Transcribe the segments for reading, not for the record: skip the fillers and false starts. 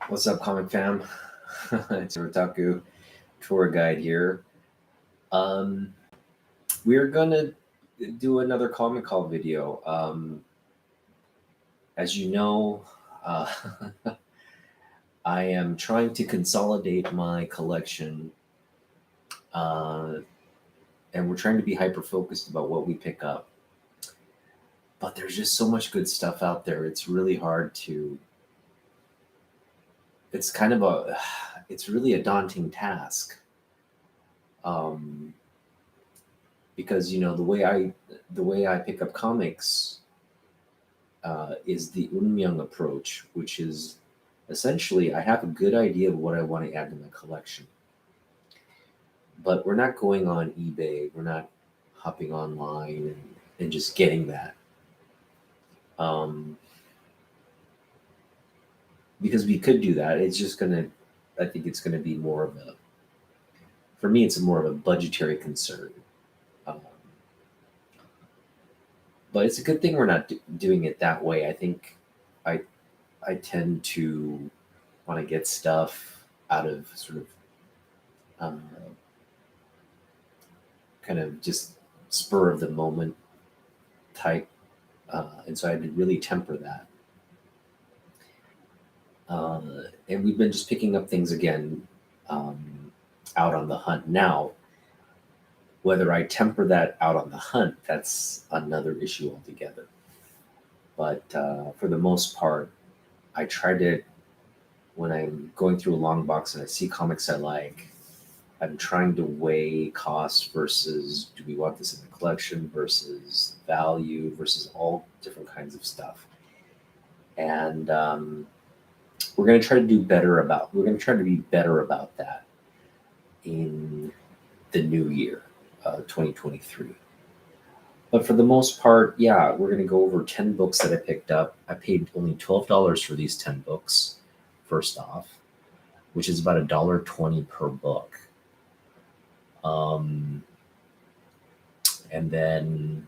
What's up, comic fam? It's your Otaku tour guide here. Um, we're gonna do another comic call video. As you know, uh, I am trying to consolidate my collection, uh, and we're trying to be hyper focused about what we pick up. But there's just so much good stuff out there. It's really hard to. It's kind of a. It's really a daunting task. Um, because the way I pick up comics is the Unmyung approach, which is essentially I have a good idea of what I want to add to my collection, but we're not going on eBay, we're not hopping online and just getting that, um, because we could do that. It's just gonna, I think it's gonna be more of a, for me, it's more of a budgetary concern. Um, but it's a good thing we're not doing it that way. I think I I tend to want to get stuff out of sort of um, kind of just spur of the moment type, and so I had to really temper that. Uh, and we've been just picking up things again, um, out on the hunt. Now, whether I temper that out on the hunt, that's another issue altogether. But for the most part, I try to, when I'm going through a long box and I see comics I like, I'm trying to weigh cost versus do we want this in the collection versus value versus all different kinds of stuff. And we're going to try to be better about that in the new year, 2023. But for the most part, yeah, we're going to go over 10 books that I picked up. I paid only $12 for these 10 books, first off, which is about $1.20 per book. Um, and then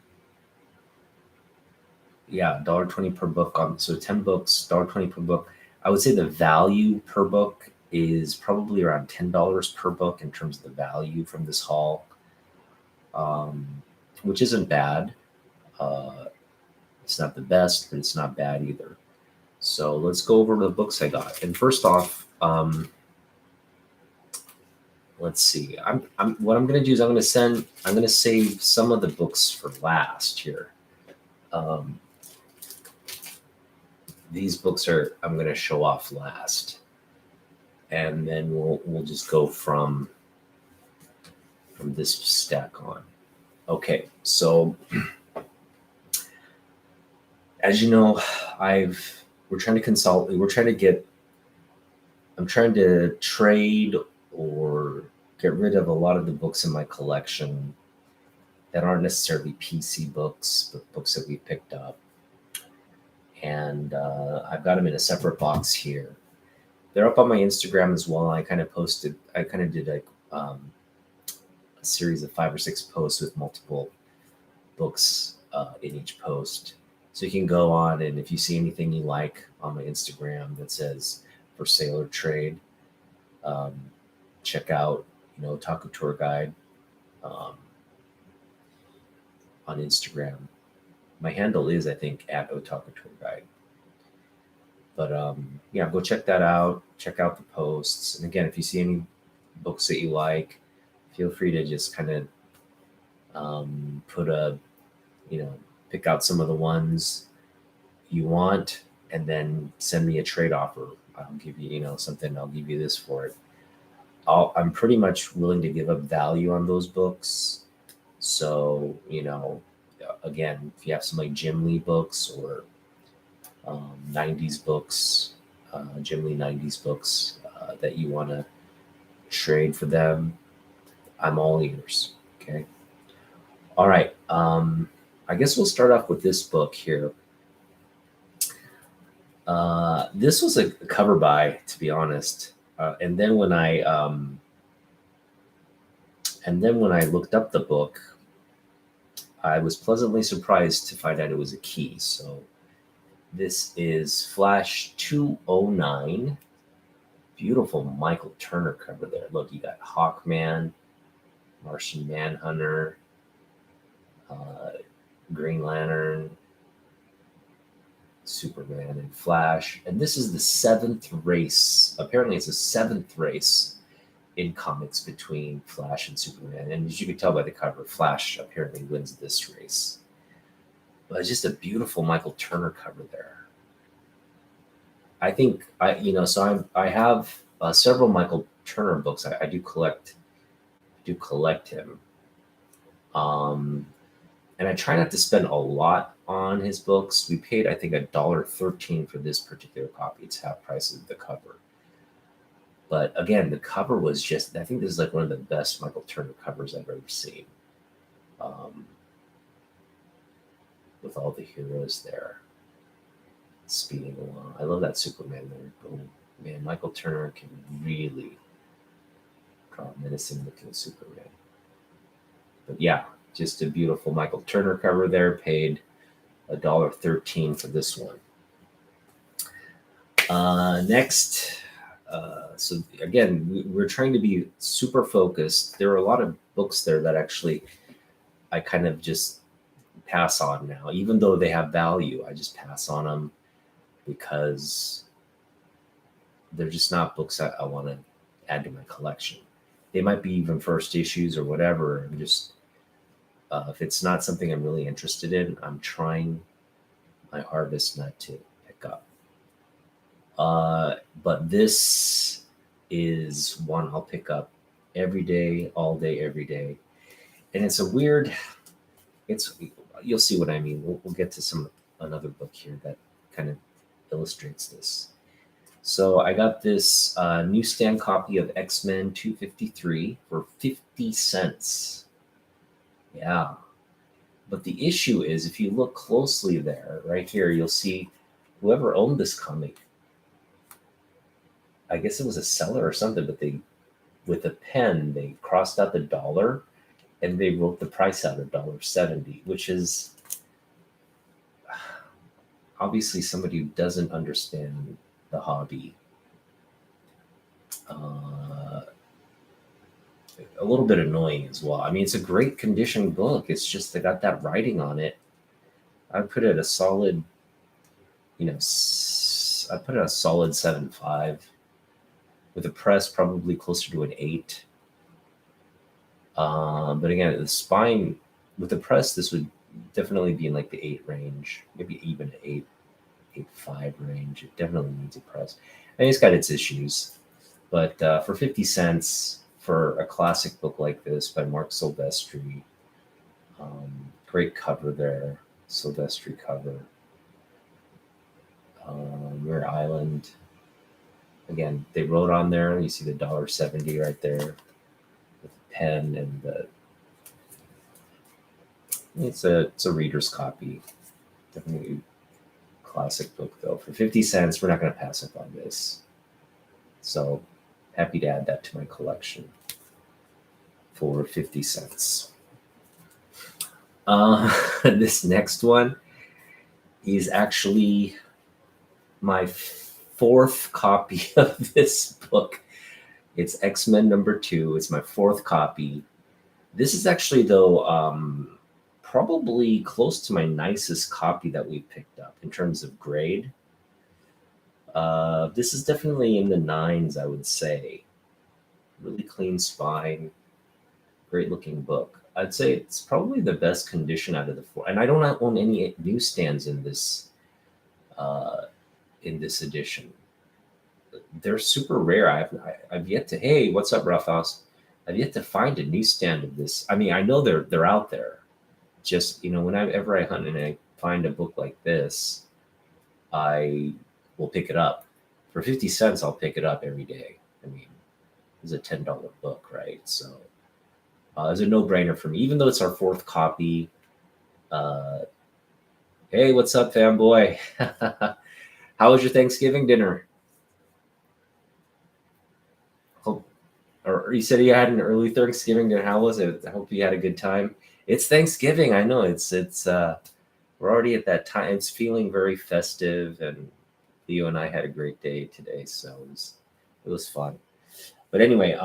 yeah, $1.20 per book on, so 10 books, $1.20 per book. I would say the value per book is probably around $10 per book in terms of the value from this haul, which isn't bad. Uh, it's not the best, but it's not bad either. So let's go over the books I got. And first off, let's see. What I'm going to do is I'm going to save some of the books for last here. Um, these books are I'm going to show off last, and then we'll just go from this stack on. Okay, so as you know, we're trying to consult. We're trying to get. I'm trying to trade or get rid of a lot of the books in my collection that aren't necessarily PC books, but books that we picked up. And I've got them in a separate box here. They're up on my Instagram as well. I kind of did a series of 5 or 6 posts with multiple books in each post. So you can go on, and if you see anything you like on my Instagram that says for sale or trade, um, check out, Taku Tour Guide um, on Instagram. My handle is, I think, at Otaku Tour Guide. But yeah, go check that out. Check out the posts. And again, if you see any books that you like, feel free to just kind of put a, pick out some of the ones you want and then send me a trade offer. I'll give you, something. I'll give you this for it. I'm pretty much willing to give up value on those books. So, again, if you have some like Jim Lee books or 90s books, Jim Lee 90s books that you want to trade for them, I'm all ears. Okay. All right. I guess we'll start off with this book here. This was a cover buy, to be honest. And then when I looked up the book, I was pleasantly surprised to find out it was a key. So this is Flash 209, Beautiful Michael Turner cover there. Look, you got Hawkman, Martian Manhunter, uh, Green Lantern, Superman, and Flash. And this is the 7th race. Apparently, it's the 7th race in comics between Flash and Superman. And as you can tell by the cover, Flash apparently wins this race. But it's just a beautiful Michael Turner cover there. I think I have several Michael Turner books. I do collect him. And I try not to spend a lot on his books. We paid, I think, $1.13 for this particular copy. It's half price of the cover. But again, the cover was just, I think this is like one of the best Michael Turner covers I've ever seen. With all the heroes there speeding along. I love that Superman there. Boom. Man, Michael Turner can really draw a menacing looking Superman. But yeah, just a beautiful Michael Turner cover there. Paid $1.13 for this one. Next, so again, we're trying to be super focused. There are a lot of books there that actually I kind of just pass on now. Even though they have value, I just pass on them because they're just not books that I want to add to my collection. They might be even first issues or whatever. I'm just, if it's not something I'm really interested in, I'm trying my hardest not to pick up. But this is one I'll pick up every day, all day, every day. And it's a weird, you'll see what I mean. We'll get to another book here that kind of illustrates this. So I got this newsstand copy of X-Men 253 for 50 cents. Yeah. But the issue is, if you look closely there, right here, you'll see whoever owned this comic, I guess it was a seller or something, but with a pen, they crossed out the dollar and they wrote the price out $1.70, which is obviously somebody who doesn't understand the hobby. A little bit annoying as well. I mean, it's a great condition book. It's just they got that writing on it. I put it a solid, I put it a solid 7.5. With the press, probably closer to an 8. But again, the spine with the press, this would definitely be in like the 8 range, maybe even 8.5 range. It definitely needs a press. And it's got its issues, but for 50 cents for a classic book like this by Mark Silvestri, great cover there, Silvestri cover. Mirror Island. Again, they wrote on there. You see the $1.70 right there with a pen, and it's a reader's copy. Definitely a classic book though. For 50 cents, we're not going to pass up on this. So happy to add that to my collection for 50 cents. This next one is actually my 4th copy of this book. It's X-Men #2. It's my 4th copy. This is actually, though, probably close to my nicest copy that we picked up in terms of grade. This is definitely in the 9s, I would say. Really clean spine, great looking book. I'd say it's probably the best condition out of the 4. And I don't own any newsstands in this edition. They're super rare. I've yet to. Hey, what's up, Roughhouse? I've yet to find a newsstand of this. I mean, I know they're out there. Just whenever I hunt and I find a book like this, I will pick it up for 50 cents. I'll pick it up every day. I mean, it's a $10 book, right? So it's a no-brainer for me. Even though it's our 4th copy. Hey, what's up, fanboy? How was your Thanksgiving dinner? Or you said you had an early Thanksgiving dinner. How was it? I hope you had a good time. It's Thanksgiving. I know it's we're already at that time. It's feeling very festive, and Leo and I had a great day today, so it It was fun. But anyway,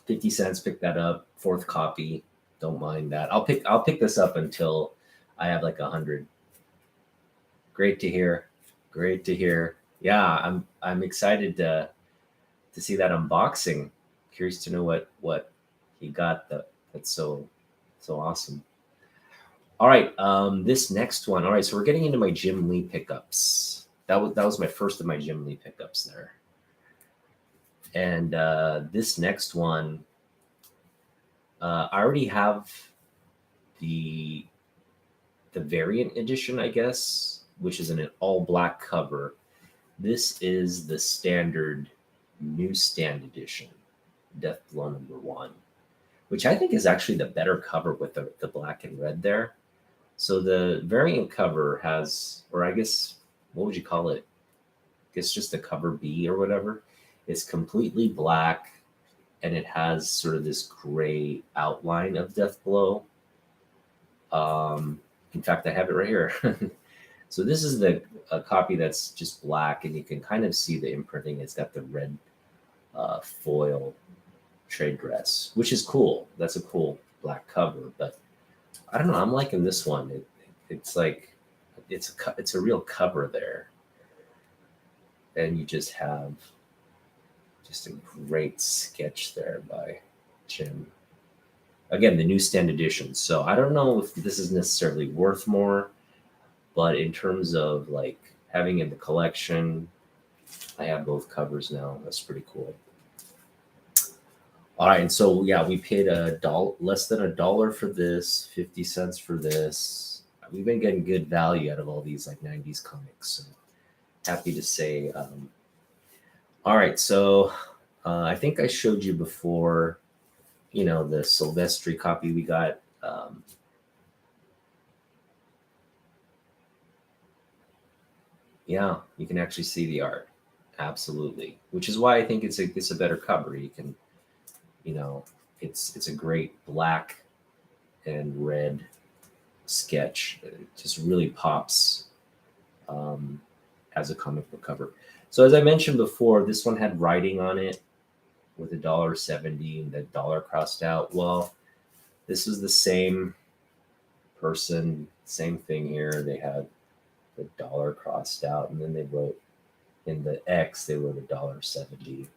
50 cents, pick that up. Fourth copy. Don't mind that. I'll pick this up until I have like 100. Great to hear. Great to hear. Yeah, I'm excited to see that unboxing. Curious to know what he got that's so awesome. All right, this next one. All right, so we're getting into my Jim Lee pickups. That was my first of my Jim Lee pickups there. And this next one, I already have the variant edition, I guess, which is in an all black cover. This is the standard newsstand edition, Deathblow #1, which I think is actually the better cover with the black and red there. So the variant cover has, or I guess, what would you call it? I guess just the cover B or whatever. It's completely black, and it has sort of this gray outline of Deathblow. In fact, I have it right here. So this is a copy that's just black, and you can kind of see the imprinting. It's got the red foil trade dress, which is cool. That's a cool black cover, but I don't know. I'm liking this one. It's like it's a real cover there, and you just have just a great sketch there by Jim. Again, the newsstand edition. So I don't know if this is necessarily worth more, but in terms of like having in the collection, I have both covers now. That's pretty cool. All right, and so yeah, we paid less than $1 for this, 50 cents for this. We've been getting good value out of all these like 90s comics. So happy to say. All right, so I think I showed you before, the Silvestri copy we got. Yeah, you can actually see the art. Absolutely. Which is why I think it's a better cover. You can, it's a great black and red sketch. It just really pops as a comic book cover. So as I mentioned before, this one had writing on it with $1.70 and the dollar crossed out. Well, this was the same person, same thing here. They had the dollar crossed out, and then they wrote in the X, they wrote $1.70.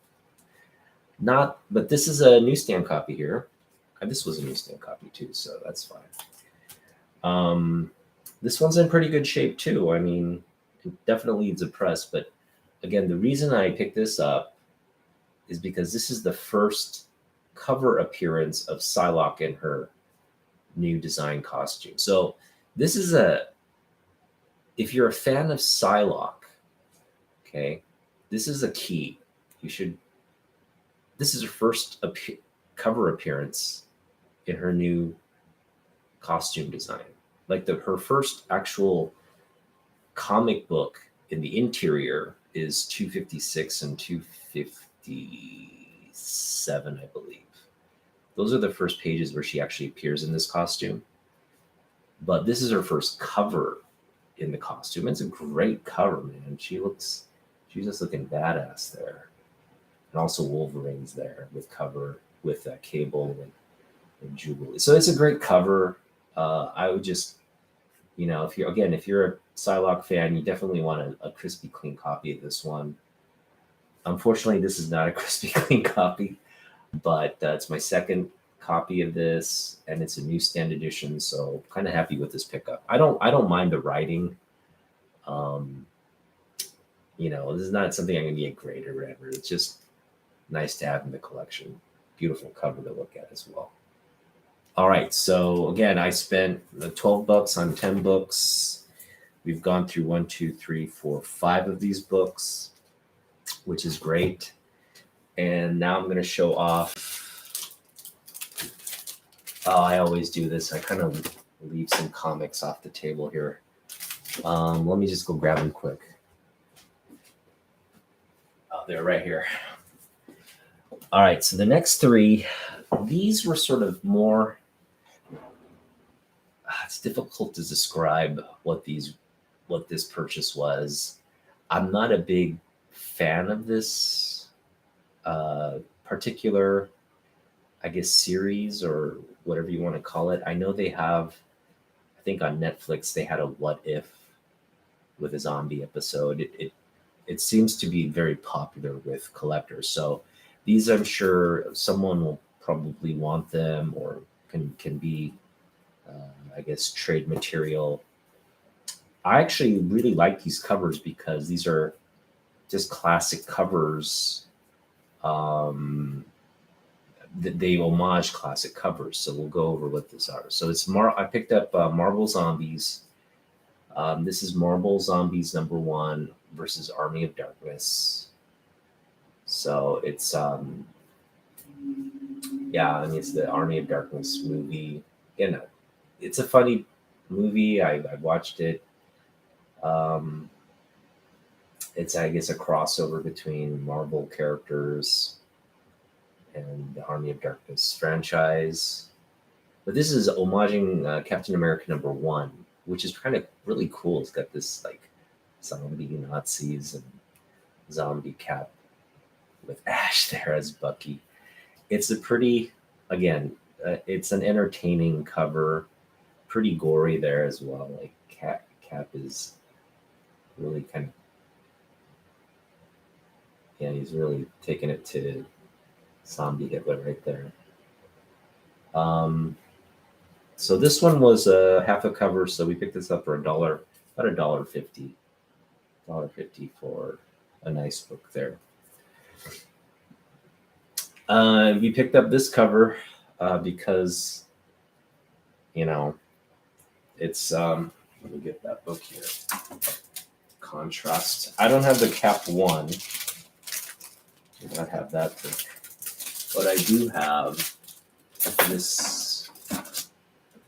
But this is a newsstand copy here. This was a newsstand copy too, so that's fine. This one's in pretty good shape too. I mean, it definitely needs a press, but again, the reason I picked this up is because this is the first cover appearance of Psylocke in her new design costume. So this is if you're a fan of Psylocke, okay, this is a key. This is her first cover appearance in her new costume design. Like her first actual comic book in the interior is 256 and 257, I believe. Those are the first pages where she actually appears in this costume. But this is her first cover in the costume. It's a great cover, man. She's just looking badass there. And also Wolverine's there with Cable and Jubilee. So it's a great cover. I would just, if you're a Psylocke fan, you definitely want a crispy clean copy of this one. Unfortunately, this is not a crispy clean copy, but it's my second copy of this, and it's a newsstand edition. So kind of happy with this pickup. I don't mind the writing. This is not something I'm gonna be a grade or whatever. It's just nice to have in the collection. Beautiful cover to look at as well. All right, so again, I spent $12 on 10 books. We've gone through 1, 2, 3, 4, 5 of these books, which is great. And now I'm going to show off. Oh, I always do this. I kind of leave some comics off the table here. Let me just go grab them quick. Oh, they're right here. All right, so the next 3, these were sort of more. It's difficult to describe what this purchase was. I'm not a big fan of this particular, I guess, series or whatever you want to call it. I know they have, I think on Netflix, they had a What If with a zombie episode. It seems to be very popular with collectors. So these, I'm sure someone will probably want them or can be, I guess, trade material. I actually really like these covers because these are just classic covers. They homage classic covers. So we'll go over what these are. So it's I picked up Marvel Zombies. This is Marvel Zombies #1 versus Army of Darkness. So it's yeah, I mean it's the Army of Darkness movie. It's a funny movie. I watched it. It's, I guess, a crossover between Marvel characters and the Army of Darkness franchise. But this is homaging Captain America #1, which is kind of really cool. It's got this like zombie Nazis and zombie Cap with Ash there as Bucky. It's a pretty, again, it's an entertaining cover, pretty gory there as well. Like Cap is really kind of, yeah, he's really taking it to zombie Hitler right there. So this one was half a cover, so we picked this up for about $1.50, $1.50 for a nice book there. We picked up this cover because, it's let me get that book here. Contrast. I don't have the Cap 1. I do not have that book, but I do have this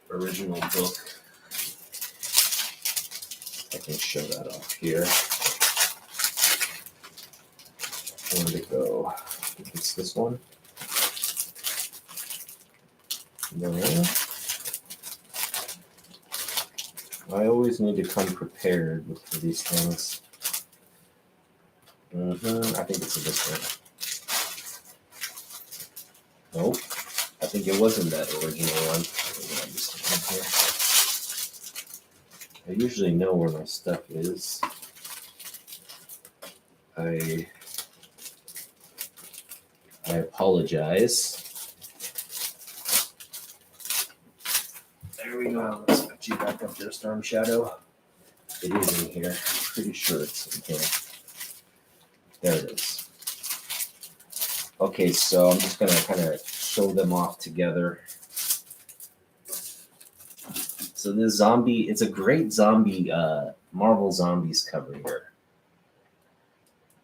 original book. I can show that off here. Where did it go? I think it's this one. No. I always need to come prepared for these things. I think it's this one. Nope. I think it wasn't that original one. I usually know where my stuff is. I apologize. There we go. Let's put you back up there, Storm Shadow. It is in here. I'm pretty sure it's in here. There it is. Okay, so I'm just going to kind of show them off together. So this zombie, it's a great zombie, Marvel Zombies cover here.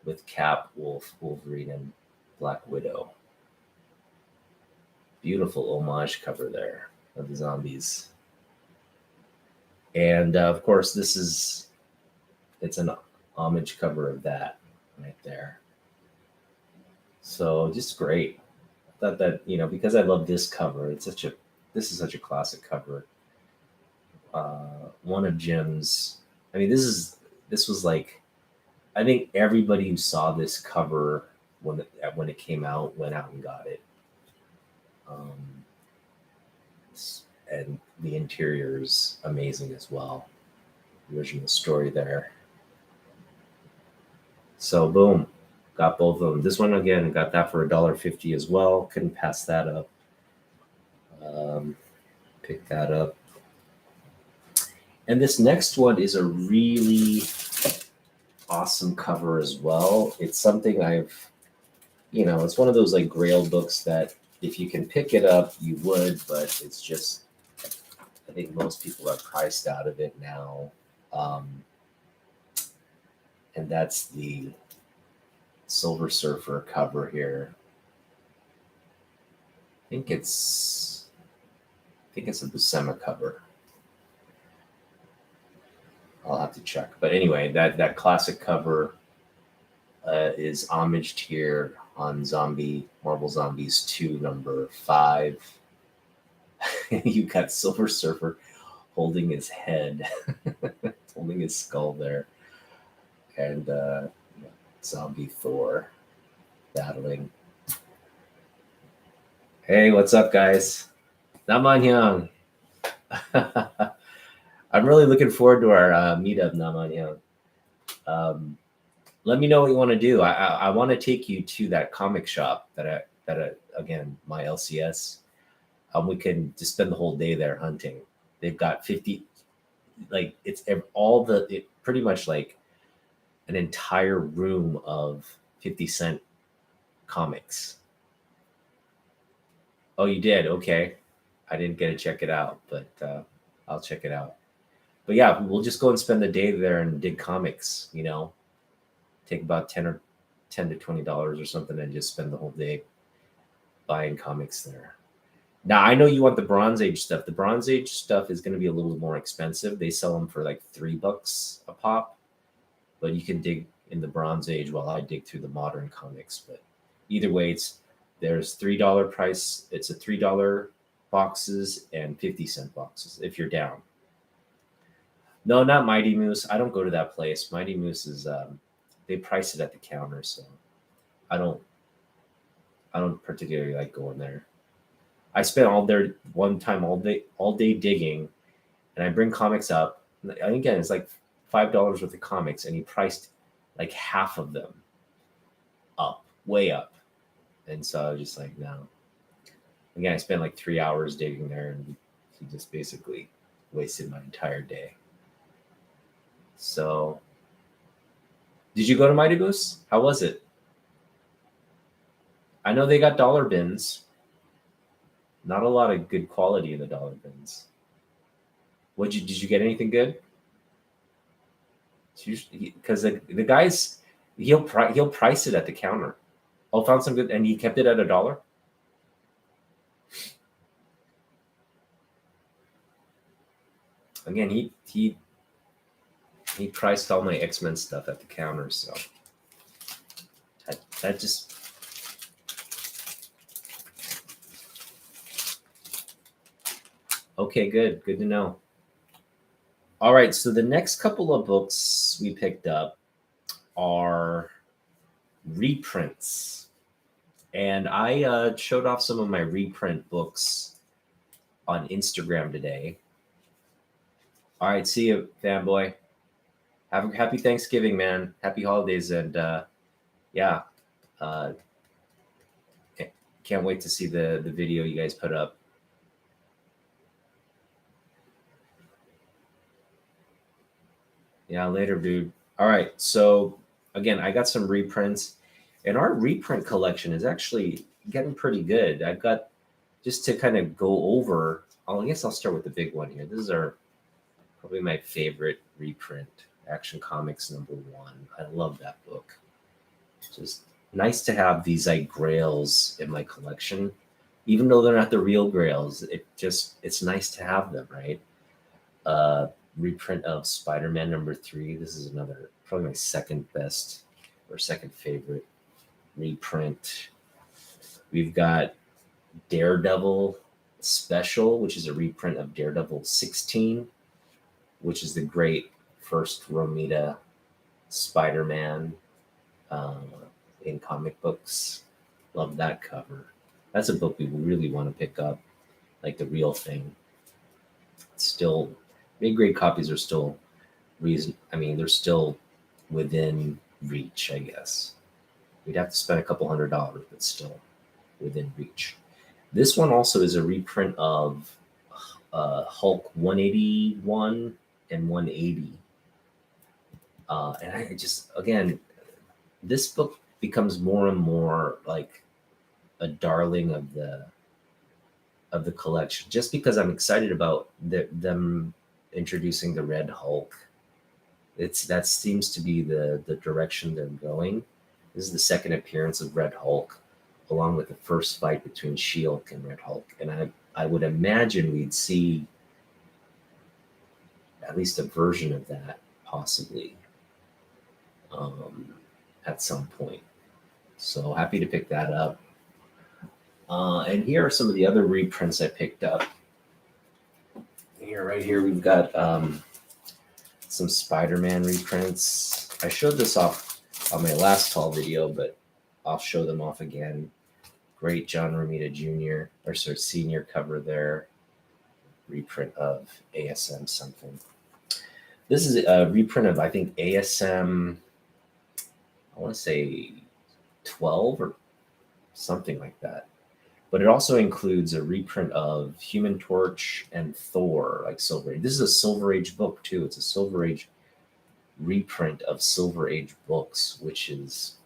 With Cap, Wolverine, and Black Widow. Beautiful homage cover there of the zombies. And of course, it's an homage cover of that right there. So just great. I thought that, because I love this cover, this is such a classic cover. One of Jim's, I mean, this was like, I think everybody who saw this cover when it came out went out and got it. And the interior is amazing as well. The original story there. So boom, got both of them. This one again, got that for $1.50 as well. Couldn't pass that up. Pick that up. And this next one is a really awesome cover as well. It's something it's one of those like Grail books that if you can pick it up, you would, but it's just, I think most people are priced out of it now. And that's the Silver Surfer cover here. I think it's a Buscema cover. I'll have to check. But anyway, that classic cover is homaged here on Marvel Zombies 2 #5. You got Silver Surfer holding his head, holding his skull there. And zombie Thor battling. Hey, what's up, guys? Namman. I'm really looking forward to our meetup, Namman. Let me know what you want to do. I want to take you to that comic shop that again, my LCS. We can just spend the whole day there hunting. They've got 50, like it's pretty much like an entire room of 50-cent comics. Oh, you did? Okay. I didn't get to check it out, but I'll check it out. But yeah, we'll just go and spend the day there and dig comics, take about $10 to $20 or something and just spend the whole day buying comics there. Now, I know you want the Bronze Age stuff. The Bronze Age stuff is going to be a little more expensive. They sell them for like $3 a pop, but you can dig in the Bronze Age while I dig through the modern comics. But either way, there's $3 price. It's a $3 boxes and 50-cent boxes if you're down. No, not Mighty Moose. I don't go to that place. Mighty Moose is they price it at the counter, so I don't particularly like going there. I spent all day digging, and I bring comics up. And again, it's like $5 worth of comics, and he priced like half of them up, way up. And so I was just like, no. Again, I spent like 3 hours digging there, and he just basically wasted my entire day. So, did you go to Mighty Moose? How was it? I know they got dollar bins. Not a lot of good quality in the dollar bins. Did you get anything good? Because the guys, he'll price it at the counter. Oh, found some good, and he kept it at $1. Again, he priced all my X-Men stuff at the counter, so that just. Okay, good to know. All right, so the next couple of books we picked up are reprints, and I showed off some of my reprint books on Instagram today. All right, see you, fanboy. Have a happy Thanksgiving, man. Happy holidays, and can't wait to see the video you guys put up. Yeah, later, dude. All right, so again, I got some reprints, and our reprint collection is actually getting pretty good. I've got, just to kind of go over, I guess I'll start with the big one here. This is probably my favorite reprint, Action Comics #1. I love that book. Just nice to have these like grails in my collection, even though they're not the real grails. It's nice to have them, right? Reprint of Spider-Man #3. This is probably my second best or second favorite reprint. We've got Daredevil Special, which is a reprint of Daredevil 16, which is the great first Romita Spider-Man in comic books. Love that cover. That's a book we really want to pick up, like the real thing. Still, mid-grade copies are still they're still within reach, I guess. We'd have to spend a couple $100, but still within reach. This one also is a reprint of Hulk 181 and 180. And I just, again, this book becomes more and more like a darling of the collection, just because I'm excited about them introducing the Red Hulk. That seems to be the direction they're going. This is the second appearance of Red Hulk, along with the first fight between She-Hulk and Red Hulk. And I would imagine we'd see at least a version of that, possibly, at some point. So happy to pick that up. And here are some of the other reprints I picked up. Right here, we've got some Spider-Man reprints. I showed this off on my last haul video, but I'll show them off again. Great John Romita Jr. or sorry, senior cover there. Reprint of ASM something. This is a reprint of, I think, ASM, I want to say 12 or something like that. But it also includes a reprint of Human Torch and Thor, like Silver Age. This is a Silver Age book, too. It's a Silver Age reprint of Silver Age books, which is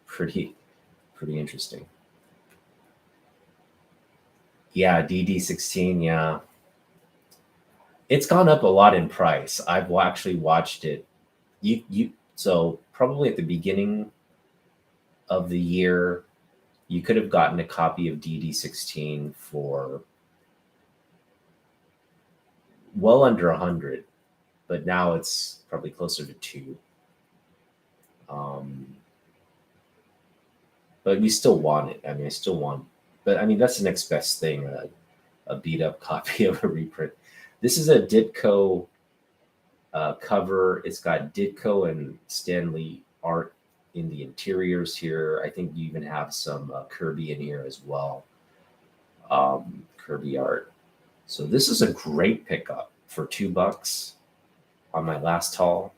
pretty interesting. Yeah, DD16, yeah. It's gone up a lot in price. I've actually watched it. So probably at the beginning of the year, you could have gotten a copy of DD16 for well under 100, but now it's probably closer to 2. But we still want it. I mean, I still want, but I mean, that's the next best thing, a beat up copy of a reprint. This is a Ditko cover. It's got Ditko and Stanley art in the interiors here. I think you even have some Kirby in here as well. Kirby art. So this is a great pickup for $2 on my last haul.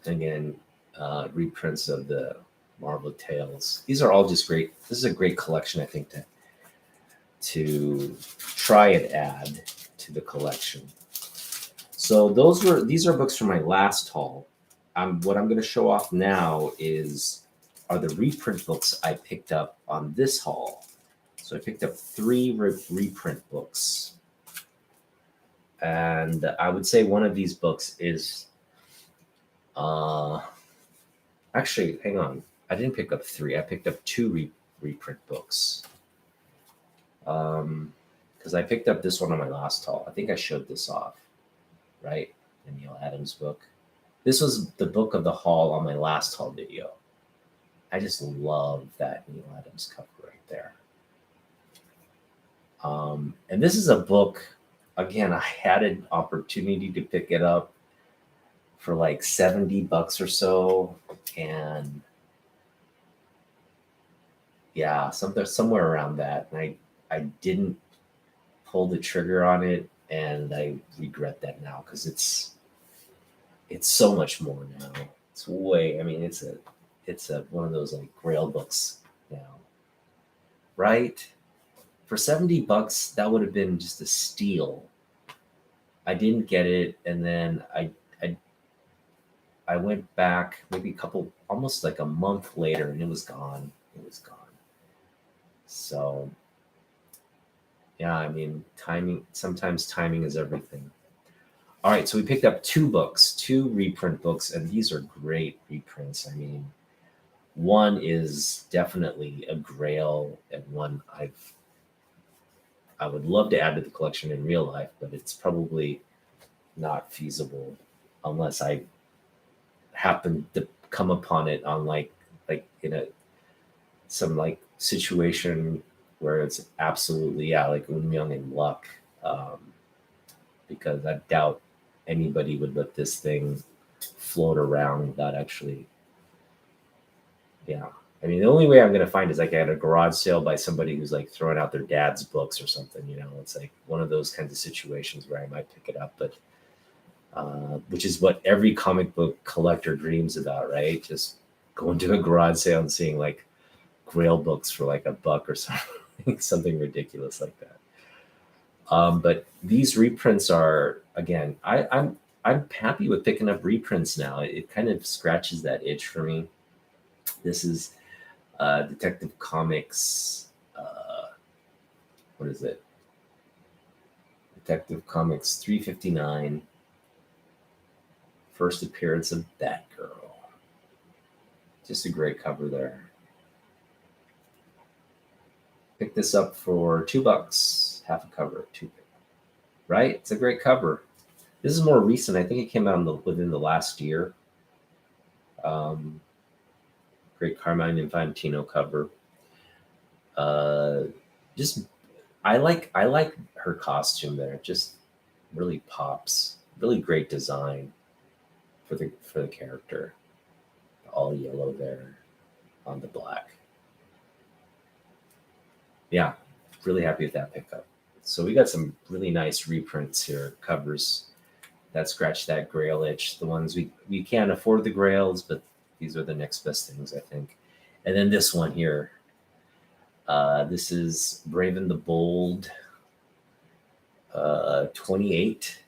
Again, reprints of the Marvel Tales. Are all just great. This is a great collection, I think, to try and add to the collection. So these are books from my last haul. What I'm going to show off now are the reprint books I picked up on this haul. So I picked up 3 reprint books. And I would say one of these books is, actually, hang on. I didn't pick up 3. I picked up 2 reprint books. Because I picked up this one on my last haul. I think I showed this off, right? The Neil Adams book. This was the book of the haul on my last haul video. I just love that Neil Adams cover right there. And this is a book, again, I had an opportunity to pick it up for like $70 or so. And yeah, somewhere around that. And I didn't pull the trigger on it, and I regret that now because it's so much more now. It's way, I mean, it's a one of those like Grail books now, right? For $70, that would have been just a steal. I didn't get it, and then I went back maybe almost like a month later, and it was gone. It was gone. So yeah, I mean, sometimes timing is everything. All right, so we picked up 2 books, 2 reprint books, and these are great reprints. I mean, one is definitely a Grail, and one I would love to add to the collection in real life, but it's probably not feasible unless I happen to come upon it on like in some like situation where it's absolutely, yeah, like Eun-myung in luck, because I doubt anybody would let this thing float around without actually, yeah. I mean, the only way I'm going to find is like at a garage sale by somebody who's like throwing out their dad's books or something, you know. It's like one of those kinds of situations where I might pick it up, but which is what every comic book collector dreams about, right? Just going to a garage sale and seeing like Grail books for like $1 or something, something ridiculous like that. But these reprints are, again, I'm happy with picking up reprints now. It kind of scratches that itch for me. This is Detective Comics. What is it? Detective Comics 359. First appearance of Batgirl. Just a great cover there. Pick this up for $2, half a cover, right? It's a great cover. This is more recent. I think it came out within the last year. Great Carmine Infantino cover. Just I like her costume there. It just really pops. Really great design for the character. all yellow there on the black. Yeah, really happy with that pickup. So we got some really nice reprints here, covers that scratch that grail itch. The ones we can't afford the grails, but these are the next best things, I think. And then this one here. This is Brave and the Bold 28,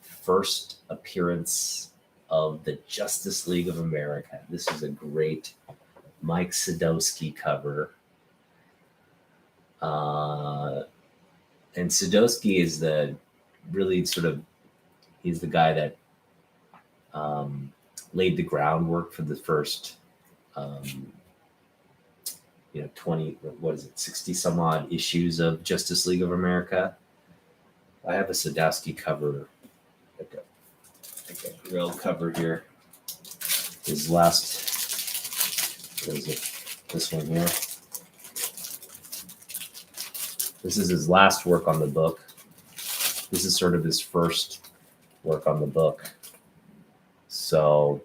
first appearance of the Justice League of America. This is a great Mike Sadowski cover. And Sadowski is the really sort of, he's the guy that laid the groundwork for the first 20, what is it, 60 some odd issues of Justice League of America. I have a Sadowski cover, like a grill cover here. His last, what is it? This one here. This is his last work on the book. This is sort of his first work on the book. So,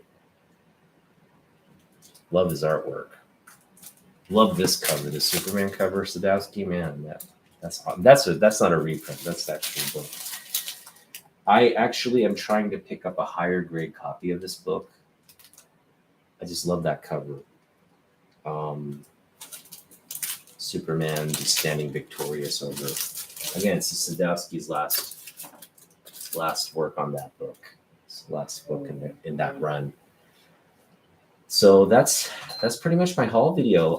love his artwork. Love this cover, the Superman cover, Sadowski. Man, that's not a reprint. That's the actual book. I actually am trying to pick up a higher grade copy of this book. I just love that cover. Superman just standing victorious over. Again, it's Sadowski's last work on that book. It's the last book in that run. So that's pretty much my haul video.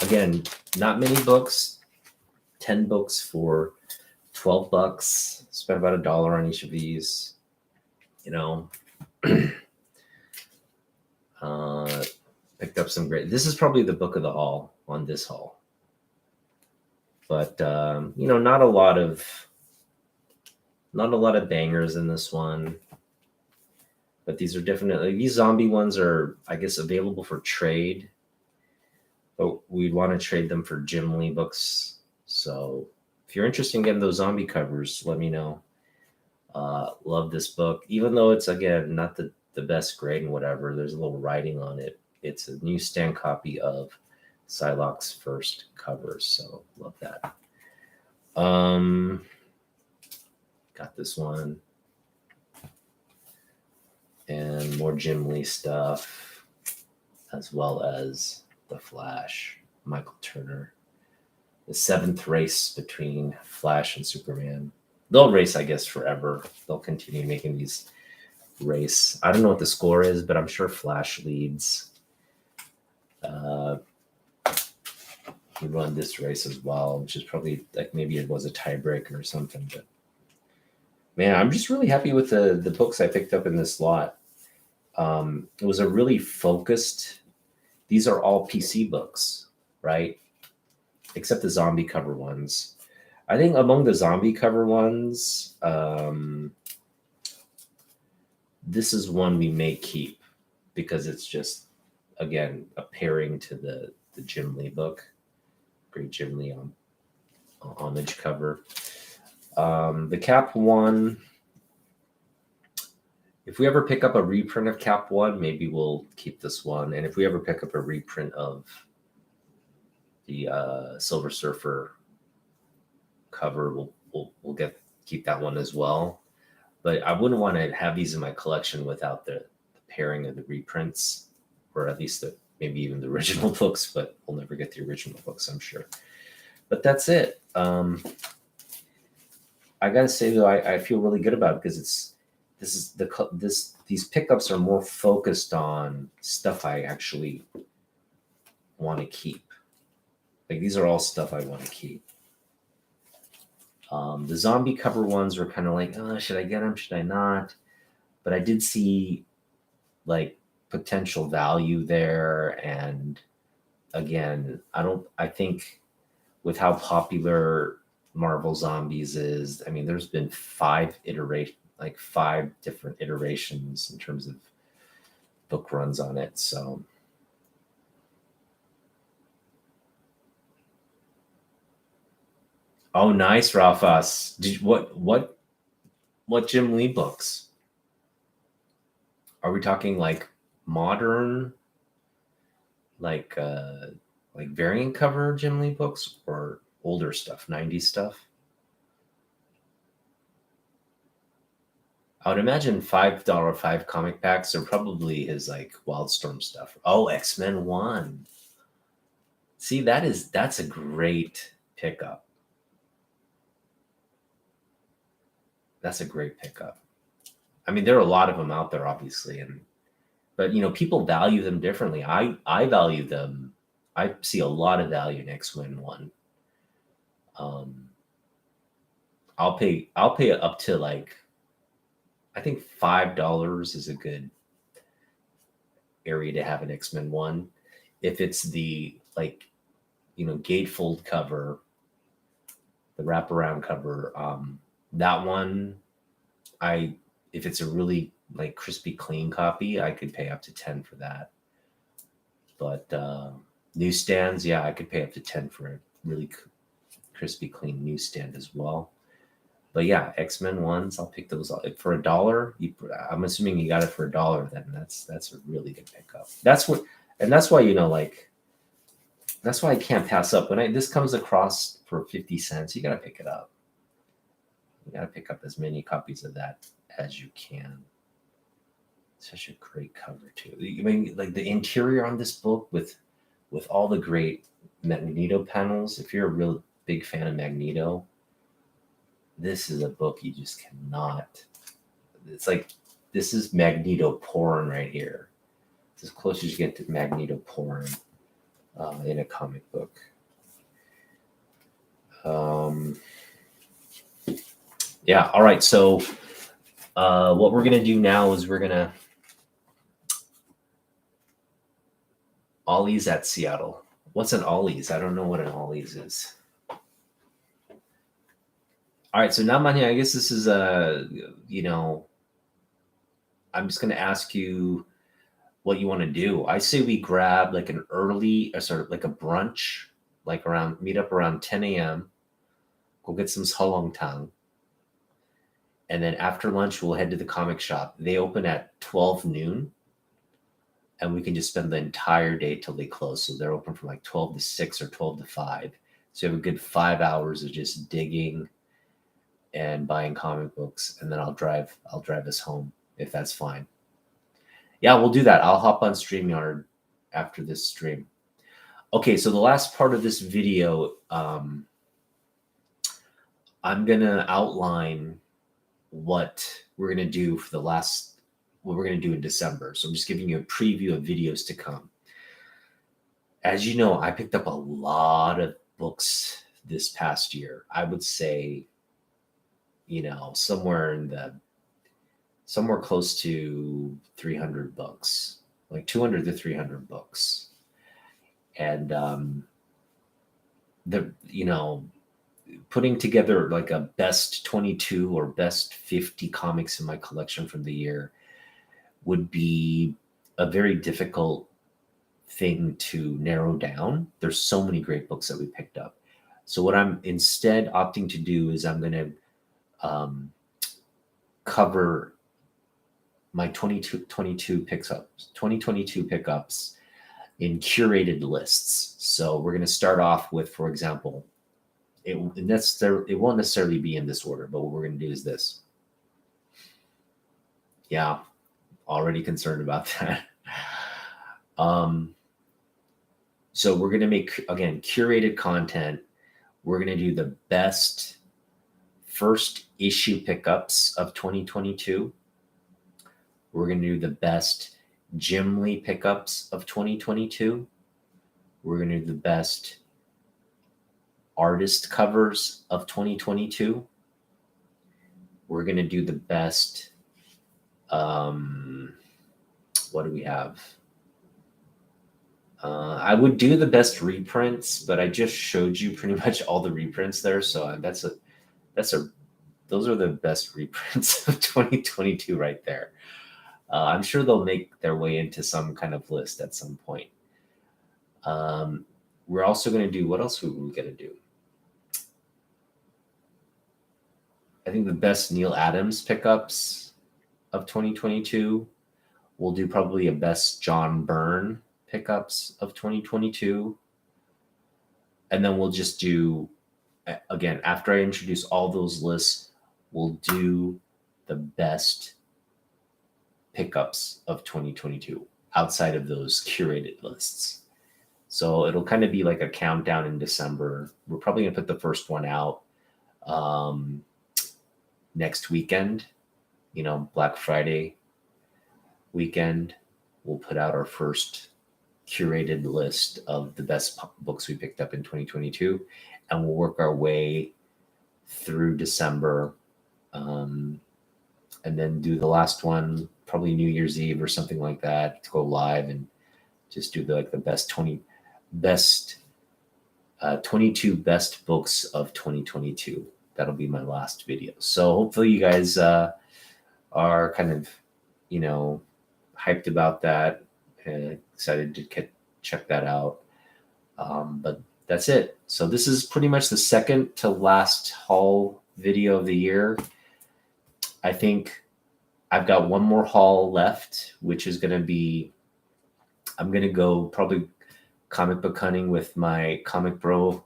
Again, not many books. 10 books for $12. Spent about $1 on each of these. Picked up some great. This is probably the book of the haul on this haul. But not a lot of bangers in this one. But these are definitely, these zombie ones are, I guess, available for trade. But we'd want to trade them for Jim Lee books. So if you're interested in getting those zombie covers, let me know. Love this book. Even though it's, again, not the best grade and whatever, there's a little writing on it. It's a newsstand copy of Psylocke's first covers. So love that. Got this one. And more Jim Lee stuff, as well as The Flash, Michael Turner. The 7th race between Flash and Superman. They'll race, I guess, forever. They'll continue making these race. I don't know what the score is, but I'm sure Flash leads. He won this race as well, which is probably like maybe it was a tiebreaker or something. But man, I'm just really happy with the books I picked up in this lot. It was a really focused. These are all PC books, right? Except the zombie cover ones. I think among the zombie cover ones, this is one we may keep because it's just, again, a pairing to the Jim Lee book. Great Jim Lee homage cover. The Cap one, if we ever pick up a reprint of Cap one, maybe we'll keep this one. And if we ever pick up a reprint of the Silver Surfer cover, we'll keep that one as well. But I wouldn't want to have these in my collection without the pairing of the reprints, or at least maybe even the original books, but we'll never get the original books, I'm sure. But that's it. I gotta say though, I feel really good about it because these pickups are more focused on stuff I actually want to keep. Like these are all stuff I want to keep. The zombie cover ones were kind of like, oh, should I get them? Should I not? But I did see like potential value there. And again, I think with how popular Marvel Zombies is, I mean, there's been 5 different iterations in terms of book runs on it. So oh, nice, Ralphas. What Jim Lee books? Are we talking like modern, like variant cover Jim Lee books, or older stuff, 90s stuff? I would imagine $5 5 comic packs are probably his like Wildstorm stuff. Oh, X-Men 1. See, that's a great pickup. That's a great pickup. I mean, there are a lot of them out there, obviously, but people value them differently. I value them. I see a lot of value in X-Men 1. I'll pay up to, like, I think $5 is a good area to have an X-Men 1. If it's the, like, gatefold cover, the wraparound cover, that one, if it's a really like crispy clean copy, I could pay up to 10 for that. But newsstands, yeah, I could pay up to 10 for a really crispy clean newsstand as well. But yeah, X-Men 1s, I'll pick those up for $1. I'm assuming you got it for $1. Then that's a really good pickup. That's why that's why I can't pass up when this comes across for 50 cents. You got to pick it up. You got to pick up as many copies of that as you can. Such a great cover too. I mean, like the interior on this book with all the great Magneto panels. If you're a real big fan of Magneto, this is a book you just cannot. It's like, this is Magneto porn right here. It's as close as you get to Magneto porn in a comic book. Yeah. All right. So what we're gonna do now is we're gonna Ollie's at Seattle. What's an Ollie's? I don't know what an Ollie's is. All right, so Namman, I guess this is I'm just going to ask you what you want to do. I say we grab like an early, sort of like a brunch, like meet up around 10 a.m. Go get some halong tang. And then after lunch, we'll head to the comic shop. They open at 12 noon. And we can just spend the entire day till they close. So they're open from like 12 to 6 or 12 to 5. So you have a good 5 hours of just digging and buying comic books. And then I'll drive us home if that's fine. Yeah, we'll do that. I'll hop on StreamYard after this stream. Okay, so the last part of this video, I'm going to outline what we're going to do for what we're going to do in December. So I'm just giving you a preview of videos to come. As you know, I picked up a lot of books this past year. I would say, somewhere close to 300 books, like 200 to 300 books. And, putting together like a best 22 or best 50 comics in my collection from the year would be a very difficult thing to narrow down. There's so many great books that we picked up. So what I'm instead opting to do is I'm going to cover my 2022 pickups in curated lists. So we're going to start off with, for example, it won't necessarily be in this order, but what we're going to do is this. Yeah. Already concerned about that. So we're going to make, again, curated content. We're going to do the best first issue pickups of 2022. We're going to do the best Jim Lee pickups of 2022. We're going to do the best artist covers of 2022. We're going to do the best what do we have? I would do the best reprints, but I just showed you pretty much all the reprints there. So those are the best reprints of 2022 right there. I'm sure they'll make their way into some kind of list at some point. We're also going to do, what else are we going to do? I think the best Neil Adams pickups of 2022. We'll do probably a best John Byrne pickups of 2022. And then we'll just do, again, after I introduce all those lists, we'll do the best pickups of 2022 outside of those curated lists. So it'll kind of be like a countdown in December. We're probably going to put the first one out next weekend, Black Friday weekend. We'll put out our first curated list of the best books we picked up in 2022, and we'll work our way through December, and then do the last one probably New Year's Eve or something like that to go live and just do the best 22 best books of 2022. That'll be my last video. So hopefully you guys are kind of hyped about that, excited to check that out. But that's it. So this is pretty much the second to last haul video of the year. I think I've got one more haul left, which is going to be, I'm going to go probably comic book hunting with my comic bro,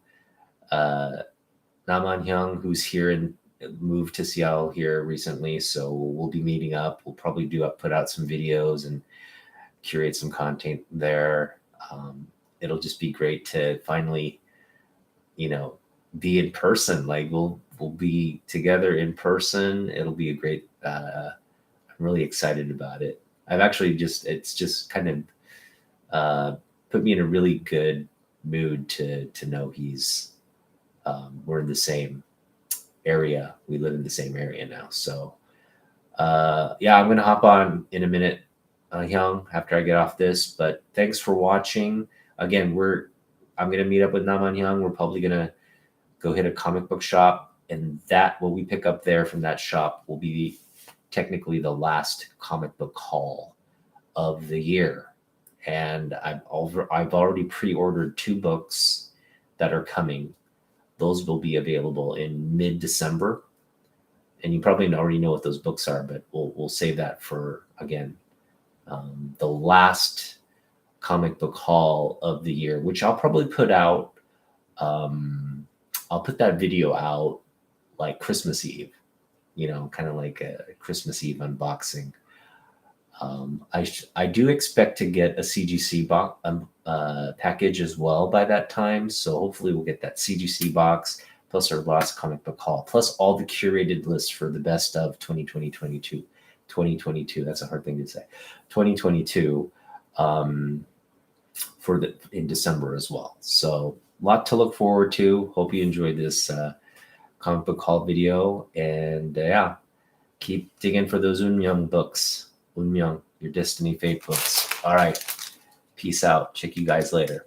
Namman, who's here and moved to Seattle here recently. So we'll be meeting up. We'll probably put out some videos and curate some content there. It'll just be great to finally, be in person. Like we'll be together in person. It'll be a great, I'm really excited about it. It's just kind of put me in a really good mood to know we're in the same area. We live in the same area now. So I'm going to hop on in a minute, Hyung, after I get off this, but thanks for watching. Again, I'm going to meet up with Namman Hyung. We're probably going to go hit a comic book shop, and what we pick up there from that shop will be technically the last comic book haul of the year. And I've already pre-ordered 2 books that are coming. Those will be available in mid-December, and you probably already know what those books are, but we'll save that for, again, the last comic book haul of the year, which I'll probably put out. I'll put that video out like Christmas Eve, kind of like a Christmas Eve unboxing. I do expect to get a CGC box package as well by that time. So hopefully we'll get that CGC box plus our last comic book haul, plus all the curated lists for the best of 2022. That's a hard thing to say. 2022 in December as well. So a lot to look forward to. Hope you enjoyed this comic book haul video, and keep digging for those Unmyeong books. Unmyeong, your Destiny Fate books. All right. Peace out. Check you guys later.